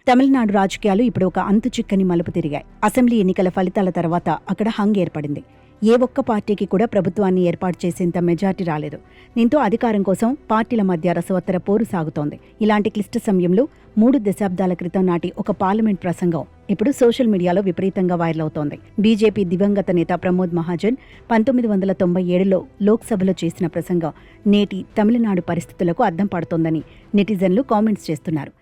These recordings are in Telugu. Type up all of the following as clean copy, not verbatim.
తమిళనాడు రాజకీయాలు ఇప్పుడు ఒక అంతుచిక్కని మలుపు తిరిగాయి. అసెంబ్లీ ఎన్నికల ఫలితాల తర్వాత అక్కడ హంగ్ ఏర్పడింది. ఏ ఒక్క పార్టీకి కూడా ప్రభుత్వాన్ని ఏర్పాటు చేసేంత మెజార్టీ రాలేదు. దీంతో అధికారం కోసం పార్టీల మధ్య రసవత్తర పోరు సాగుతోంది. ఇలాంటి క్లిష్ట సమయంలో 3 దశాబ్దాల క్రితం నాటి ఒక పార్లమెంట్ ప్రసంగం ఇప్పుడు సోషల్ మీడియాలో విపరీతంగా వైరల్ అవుతోంది. బీజేపీ దివంగత నేత ప్రమోద్ మహాజన్ 1997లో లోక్సభలో చేసిన ప్రసంగం నేటి తమిళనాడు పరిస్థితులకు అద్దం పడుతోందని నెటిజన్లు కామెంట్స్ చేస్తున్నారు.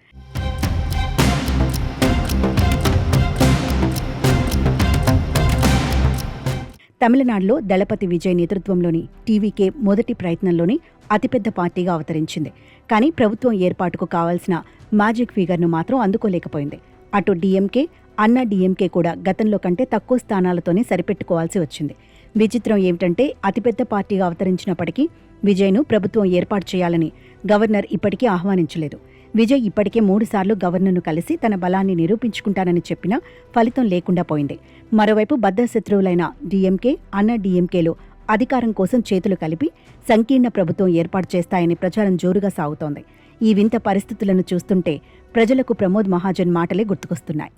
తమిళనాడులో దళపతి విజయ్ నేతృత్వంలోని టీవీకే మొదటి ప్రయత్నంలోనే అతిపెద్ద పార్టీగా అవతరించింది. కానీ ప్రభుత్వం ఏర్పాటుకు కావాల్సిన మ్యాజిక్ ఫిగర్ను మాత్రం అందుకోలేకపోయింది. అటు డీఎంకే, అన్నా డీఎంకే కూడా గతంలో కంటే తక్కువ స్థానాలతోనే సరిపెట్టుకోవాల్సి వచ్చింది. విచిత్రం ఏమిటంటే అతిపెద్ద పార్టీగా అవతరించినప్పటికీ విజయ్ను ప్రభుత్వం ఏర్పాటు చేయాలని గవర్నర్ ఇప్పటికీ ఆహ్వానించలేదు. విజయ్ ఇప్పటికే 3 సార్లు గవర్నర్ను కలిసి తన బలాన్ని నిరూపించుకుంటానని చెప్పినా ఫలితం లేకుండా పోయింది. మరోవైపు బద్ధశత్రువులైన డీఎంకే, అన్నా డీఎంకేలు అధికారం కోసం చేతులు కలిపి సంకీర్ణ ప్రభుత్వం ఏర్పాటు చేస్తాయని ప్రచారం జోరుగా సాగుతోంది. ఈ వింత పరిస్థితులను చూస్తుంటే ప్రజలకు ప్రమోద్ మహాజన్ మాటలే గుర్తుకొస్తున్నాయి.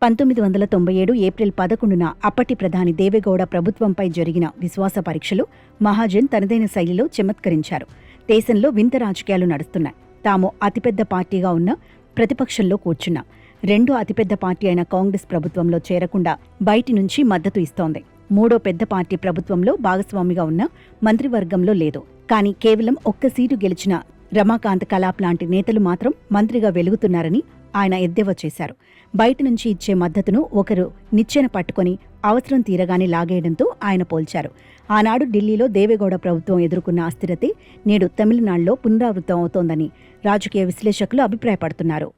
1997 ఏప్రిల్ 11న అప్పటి ప్రధాని దేవెగౌడ ప్రభుత్వంపై జరిగిన విశ్వాస పరీక్షలో మహాజన్ తనదైన శైలిలో చమత్కరించారు. దేశంలో వింత రాజకీయాలు నడుస్తున్నాయి. తాము అతిపెద్ద పార్టీగా ఉన్న ప్రతిపక్షంలో కూర్చున్నాం. రెండో అతిపెద్ద పార్టీ అయిన కాంగ్రెస్ ప్రభుత్వంలో చేరకుండా బయటి నుంచి మద్దతు ఇస్తోంది. మూడో పెద్ద పార్టీ ప్రభుత్వంలో భాగస్వామిగా ఉన్న మంత్రివర్గంలో లేదు. కానీ కేవలం ఒక్క సీటు గెలిచిన రమాకాంత్ కలాప్ లాంటి నేతలు మాత్రం మంత్రిగా వెలుగుతున్నారని ఆయన ఎద్దేవా చేశారు. బయట నుంచి ఇచ్చే మద్దతును ఒకరు నిచ్చెన పట్టుకుని అవసరం తీరగానే లాగేయడంతో ఆయన పోల్చారు. ఆనాడు ఢిల్లీలో దేవెగౌడ ప్రభుత్వం ఎదుర్కొన్న అస్థిరతే నేడు తమిళనాడులో పునరావృతం అవుతోందని రాజకీయ విశ్లేషకులు అభిప్రాయపడుతున్నారు.